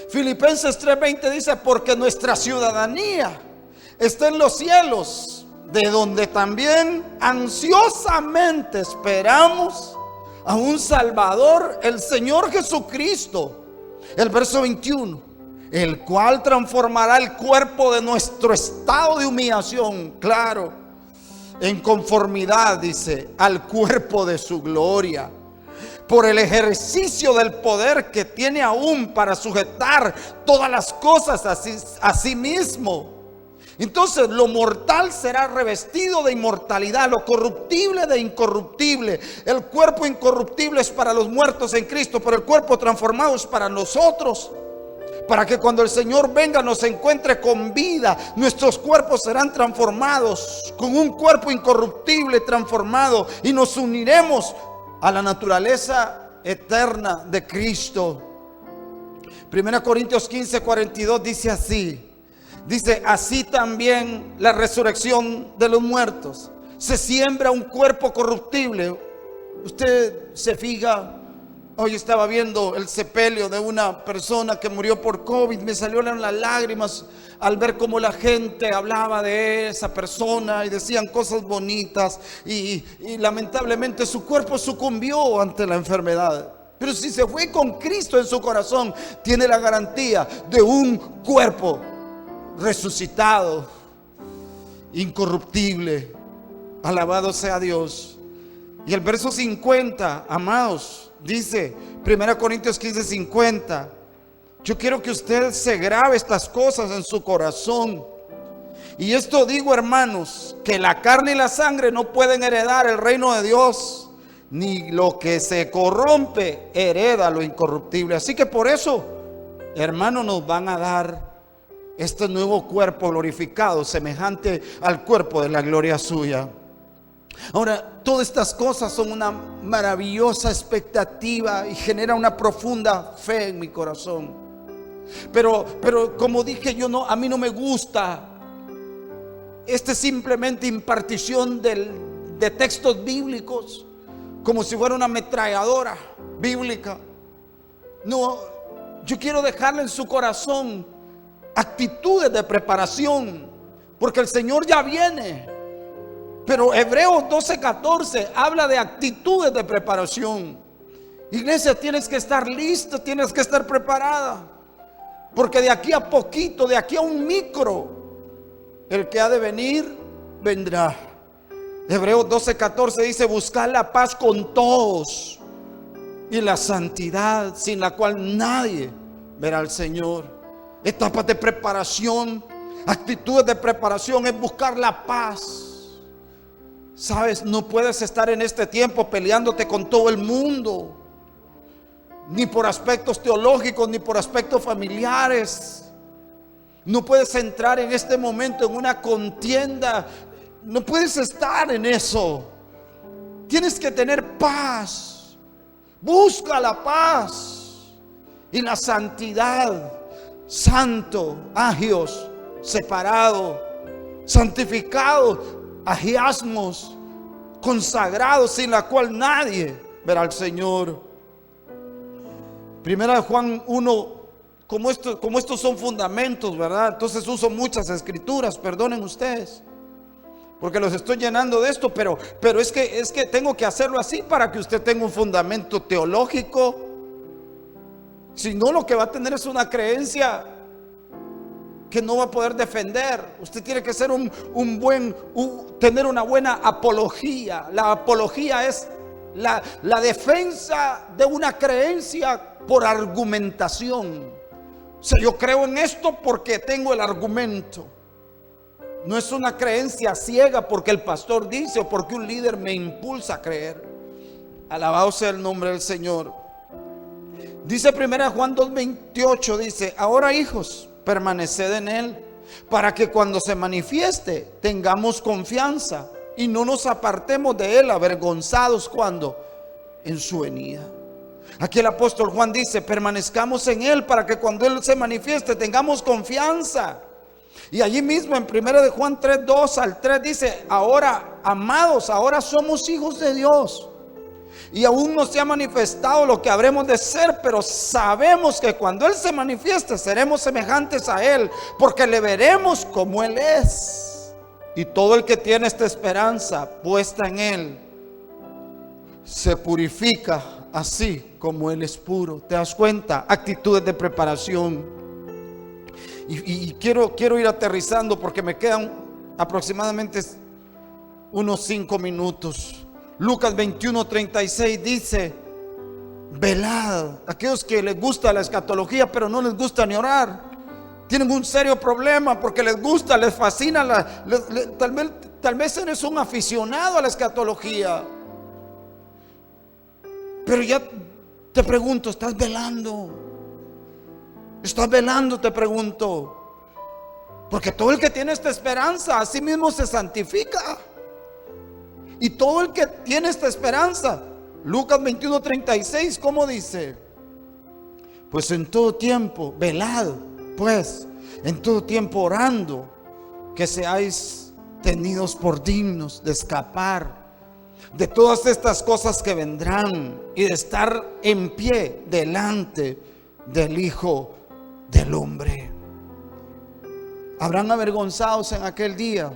Filipenses 3:20 dice, porque nuestra ciudadanía está en los cielos, de donde también ansiosamente esperamos a un Salvador, el Señor Jesucristo. El verso 21, el cual transformará el cuerpo de nuestro estado de humillación, claro, en conformidad, dice, al cuerpo de su gloria, por el ejercicio del poder que tiene aún para sujetar todas las cosas a sí mismo. Entonces lo mortal será revestido de inmortalidad, lo corruptible de incorruptible. El cuerpo incorruptible es para los muertos en Cristo, pero el cuerpo transformado es para nosotros, para que cuando el Señor venga nos encuentre con vida. Nuestros cuerpos serán transformados con un cuerpo incorruptible transformado, y nos uniremos a la naturaleza eterna de Cristo. 1 Corintios 15:42 dice así. Dice, así también la resurrección de los muertos. Se siembra un cuerpo corruptible. Usted se fija, hoy estaba viendo el sepelio de una persona que murió por COVID. Me salieron las lágrimas al ver cómo la gente hablaba de esa persona y decían cosas bonitas. Y lamentablemente su cuerpo sucumbió ante la enfermedad. Pero si se fue con Cristo en su corazón, tiene la garantía de un cuerpo resucitado, incorruptible. Alabado sea Dios. Y el verso 50, amados, dice 1 Corintios 15:50. Yo quiero que usted se grabe estas cosas en su corazón. Y esto digo, hermanos, que la carne y la sangre no pueden heredar el reino de Dios, ni lo que se corrompe hereda lo incorruptible. Así que por eso, hermanos, nos van a dar este nuevo cuerpo glorificado, semejante al cuerpo de la gloria suya. Ahora, todas estas cosas son una maravillosa expectativa y genera una profunda fe en mi corazón. Pero como dije, a mí no me gusta simplemente impartición de textos bíblicos como si fuera una ametralladora bíblica. No, yo quiero dejarle en su corazón actitudes de preparación, porque el Señor ya viene. Pero Hebreos 12:14 habla de actitudes de preparación. Iglesia, tienes que estar lista, tienes que estar preparada, porque de aquí a poquito, de aquí a un micro, el que ha de venir, vendrá. Hebreos 12:14 dice, buscar la paz con todos y la santidad, sin la cual nadie verá al Señor. Etapas de preparación, actitudes de preparación es buscar la paz. Sabes, no puedes estar en este tiempo peleándote con todo el mundo, ni por aspectos teológicos, ni por aspectos familiares. No puedes entrar en este momento en una contienda. No puedes estar en eso. Tienes que tener paz. Busca la paz y la santidad. Santo, agios, separado, santificado, agiasmos, consagrado, sin la cual nadie verá al Señor. Primera de Juan 1, como estos son fundamentos, ¿verdad? Entonces uso muchas escrituras, perdonen ustedes, porque los estoy llenando de esto, pero es que tengo que hacerlo así para que usted tenga un fundamento teológico. Si no, lo que va a tener es una creencia que no va a poder defender. Usted tiene que ser tener una buena apología. La apología es la defensa de una creencia por argumentación. O sea, yo creo en esto porque tengo el argumento. No es una creencia ciega porque el pastor dice o porque un líder me impulsa a creer. Alabado sea el nombre del Señor. Dice 1 Juan 2:28, dice, ahora hijos, permaneced en Él, para que cuando se manifieste tengamos confianza y no nos apartemos de Él avergonzados cuando en su venida. Aquí el apóstol Juan dice, permanezcamos en Él para que cuando Él se manifieste tengamos confianza. Y allí mismo en 1 de Juan 3:2 al 3 dice, ahora amados, ahora somos hijos de Dios. Y aún no se ha manifestado lo que habremos de ser, pero sabemos que cuando Él se manifieste seremos semejantes a Él, porque le veremos como Él es. Y todo el que tiene esta esperanza puesta en Él se purifica así como Él es puro. ¿Te das cuenta? Actitudes de preparación. Y quiero ir aterrizando porque me quedan aproximadamente unos 5 minutos. Lucas 21:36 dice: velad. Aquellos que les gusta la escatología pero no les gusta ni orar, tienen un serio problema, porque les gusta, les fascina tal vez eres un aficionado a la escatología, pero ya te pregunto, ¿estás velando? ¿Estás velando? Te pregunto, porque todo el que tiene esta esperanza a sí mismo se santifica. Y todo el que tiene esta esperanza, Lucas 21:36, ¿cómo dice? Pues en todo tiempo, velad, pues, en todo tiempo orando, que seáis tenidos por dignos de escapar de todas estas cosas que vendrán y de estar en pie delante del Hijo del Hombre. ¿Habrán avergonzados en aquel día?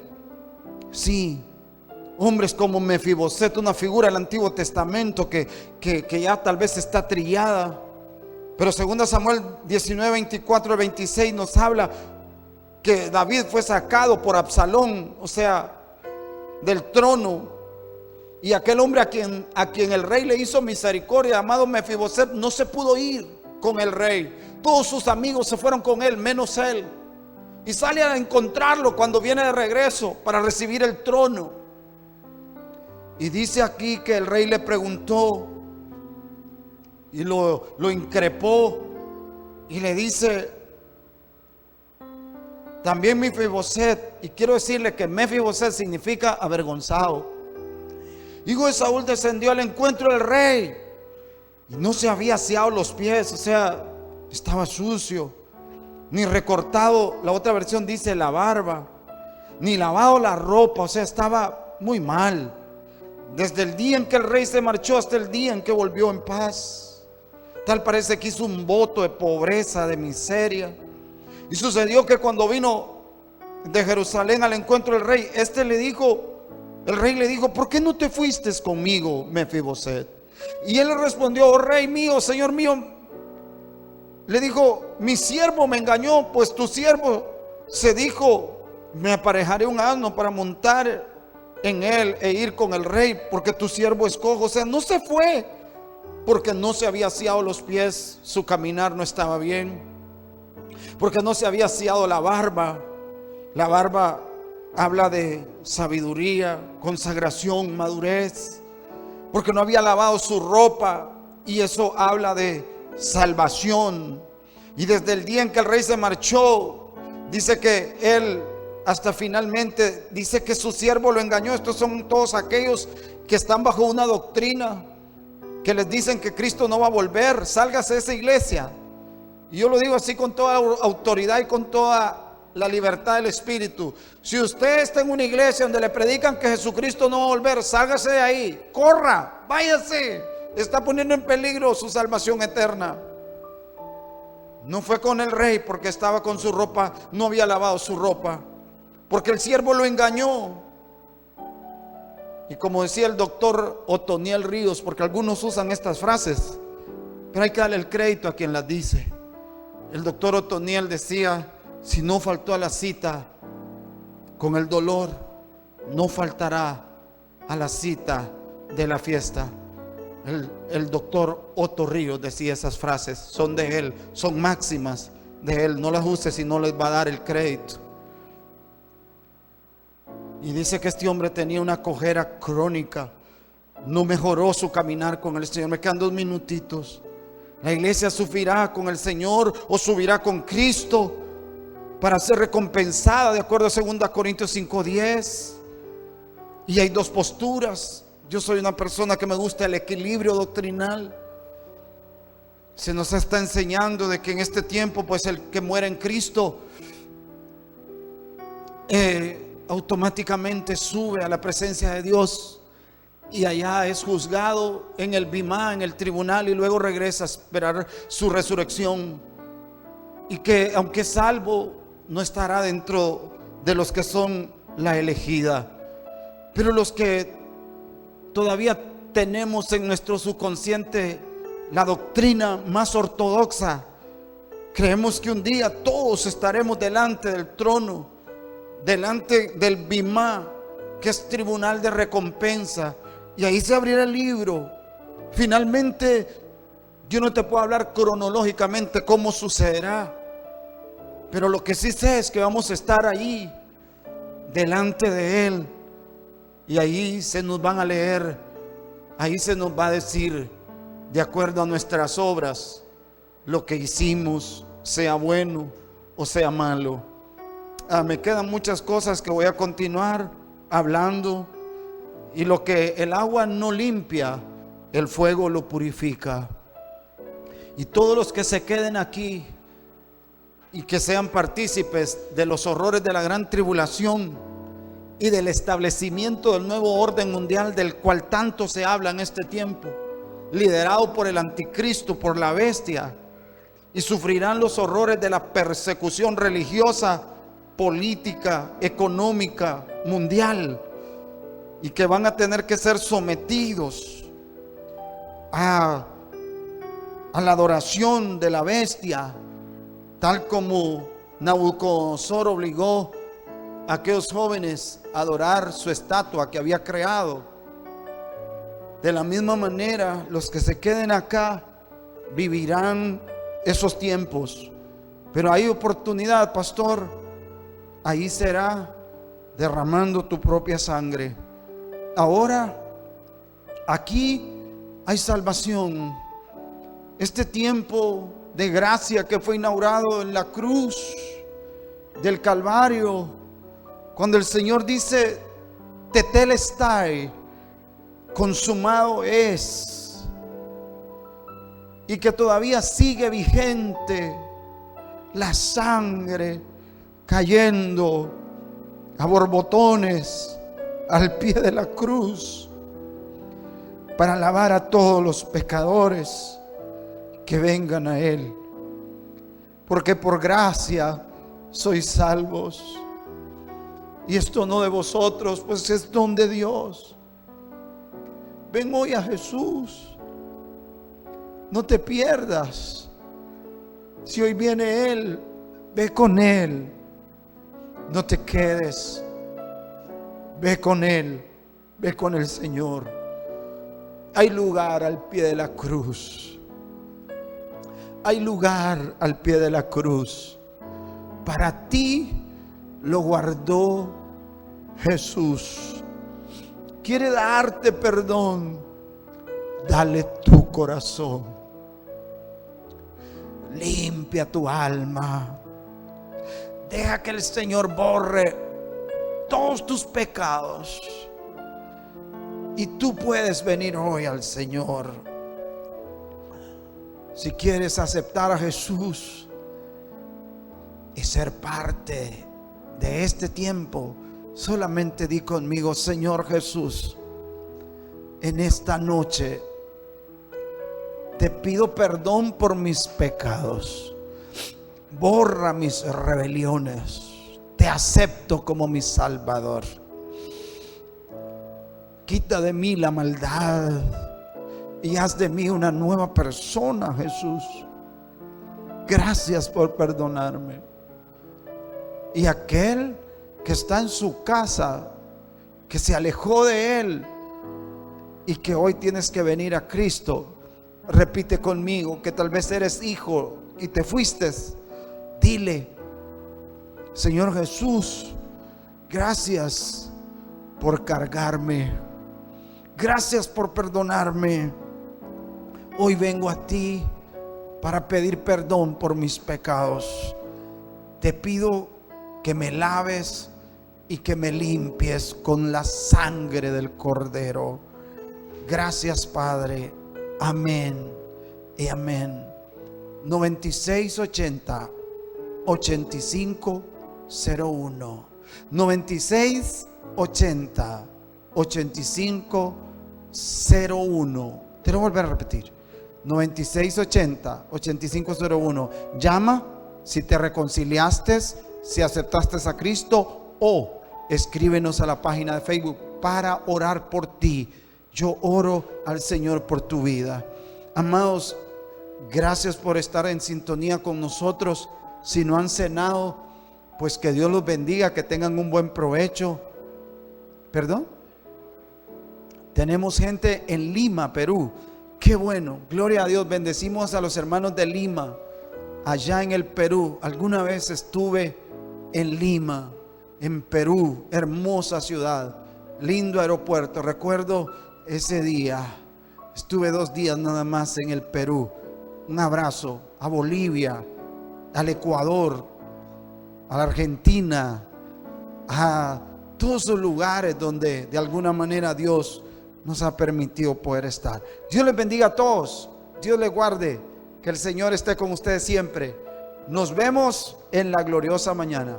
Sí. Hombres como Mefiboset, una figura del Antiguo Testamento que ya tal vez está trillada. Pero 2 Samuel 19:24-26 nos habla que David fue sacado por Absalón, o sea, del trono. Y aquel hombre a quien el rey le hizo misericordia, llamado Mefiboset, no se pudo ir con el rey. Todos sus amigos se fueron con él, menos él. Y sale a encontrarlo cuando viene de regreso para recibir el trono. Y dice aquí que el rey le preguntó y lo increpó y le dice también Mefiboset. Y quiero decirle que Mefiboset significa avergonzado. Hijo de Saúl descendió al encuentro del rey y no se había aseado los pies, o sea, estaba sucio, ni recortado, la otra versión dice la barba, ni lavado la ropa, o sea, estaba muy mal. Desde el día en que el rey se marchó hasta el día en que volvió en paz. Tal parece que hizo un voto de pobreza, de miseria. Y sucedió que cuando vino de Jerusalén al encuentro del rey, el rey le dijo: ¿por qué no te fuiste conmigo, Mefiboset? Y él le respondió: oh rey mío, señor mío, le dijo, mi siervo me engañó, pues tu siervo se dijo: me aparejaré un asno para montar en él e ir con el rey, porque tu siervo es cojo. O sea, no se fue porque no se había aseado los pies, su caminar no estaba bien, porque no se había aseado la barba. La barba habla de sabiduría, consagración, madurez, porque no había lavado su ropa, y eso habla de salvación. Y desde el día en que el rey se marchó, dice que él hasta finalmente dice que su siervo lo engañó. Estos son todos aquellos que están bajo una doctrina que les dicen que Cristo no va a volver. Sálgase de esa iglesia. Y yo lo digo así con toda autoridad y con toda la libertad del Espíritu. Si usted está en una iglesia donde le predican que Jesucristo no va a volver, sálgase de ahí, corra, váyase. Está poniendo en peligro su salvación eterna. No fue con el rey porque estaba con su ropa, no había lavado su ropa, porque el siervo lo engañó. Y como decía el doctor Otoniel Ríos, porque algunos usan estas frases, pero hay que darle el crédito a quien las dice. El doctor Otoniel decía: si no faltó a la cita con el dolor, no faltará a la cita de la fiesta. El doctor Otto Ríos decía esas frases, son de él, son máximas de él. No las use si no les va a dar el crédito. Y dice que este hombre tenía una cojera crónica, no mejoró su caminar con el Señor. Me quedan 2 minutitos. La iglesia sufrirá con el Señor o subirá con Cristo para ser recompensada, de acuerdo a 2 Corintios 5:10. Y hay 2 posturas. Yo soy una persona que me gusta el equilibrio doctrinal. Se nos está enseñando de que en este tiempo, pues el que muere en Cristo automáticamente sube a la presencia de Dios. y allá es juzgado en el Bimá, en el tribunal, y luego regresa a esperar su resurrección. Y que aunque es salvo, no estará dentro de los que son la elegida. Pero los que todavía tenemos en nuestro subconsciente la doctrina más ortodoxa, creemos que un día todos estaremos delante del trono, delante del Bimá, que es tribunal de recompensa, y ahí se abrirá el libro. Finalmente, yo no te puedo hablar cronológicamente cómo sucederá, pero lo que sí sé es que vamos a estar ahí delante de Él, y ahí se nos van a leer, ahí se nos va a decir, de acuerdo a nuestras obras, lo que hicimos, sea bueno o sea malo. Me quedan muchas cosas que voy a continuar hablando, y lo que el agua no limpia, el fuego lo purifica. Y todos los que se queden aquí y que sean partícipes de los horrores de la gran tribulación y del establecimiento del nuevo orden mundial, del cual tanto se habla en este tiempo, liderado por el anticristo, por la bestia, y sufrirán los horrores de la persecución religiosa, política, económica, mundial, y que van a tener que ser sometidos a la adoración de la bestia, tal como Nabucodonosor obligó a aquellos jóvenes a adorar su estatua que había creado. De la misma manera, los que se queden acá vivirán esos tiempos. Pero hay oportunidad, pastor. Ahí será derramando tu propia sangre. Ahora, aquí hay salvación. Este tiempo de gracia que fue inaugurado en la cruz del Calvario, cuando el Señor dice tetelestai, consumado es, y que todavía sigue vigente la sangre cayendo a borbotones al pie de la cruz para lavar a todos los pecadores que vengan a Él, porque por gracia sois salvos, y esto no de vosotros, pues es don de Dios. Ven hoy a Jesús, no te pierdas. Si hoy viene Él, ve con Él, no te quedes, ve con Él, ve con el Señor. Hay lugar al pie de la cruz, hay lugar al pie de la cruz. Para ti lo guardó Jesús. Quiere darte perdón. Dale tu corazón. Limpia tu alma. Deja que el Señor borre todos tus pecados. Y tú puedes venir hoy al Señor. Si quieres aceptar a Jesús y ser parte de este tiempo, solamente di conmigo: Señor Jesús, en esta noche te pido perdón por mis pecados. Borra mis rebeliones. Te acepto como mi Salvador. Quita de mí la maldad y haz de mí una nueva persona, Jesús. Gracias por perdonarme. Y aquel que está en su casa, que se alejó de Él y que hoy tienes que venir a Cristo, repite conmigo, que tal vez eres hijo y te fuiste. Dile: Señor Jesús, gracias por cargarme, gracias por perdonarme. Hoy vengo a ti para pedir perdón por mis pecados. Te pido que me laves y que me limpies con la sangre del Cordero. Gracias, Padre. Amén y amén. 9680 8501 9680 8501. 9680-8501. Te lo voy a volver a repetir. 9680-8501. Llama si te reconciliaste, si aceptaste a Cristo, o escríbenos a la página de Facebook para orar por ti. Yo oro al Señor por tu vida. Amados, gracias por estar en sintonía con nosotros. Si no han cenado, pues que Dios los bendiga, que tengan un buen provecho. ¿Perdón? Tenemos gente en Lima, Perú. Qué bueno, gloria a Dios. Bendecimos a los hermanos de Lima, allá en el Perú. Alguna vez estuve en Lima, en Perú, hermosa ciudad, lindo aeropuerto. Recuerdo ese día, estuve 2 días nada más en el Perú. Un abrazo a Bolivia, al Ecuador, a la Argentina, a todos esos lugares donde de alguna manera Dios nos ha permitido poder estar. Dios les bendiga a todos, Dios les guarde, que el Señor esté con ustedes siempre. Nos vemos en la gloriosa mañana.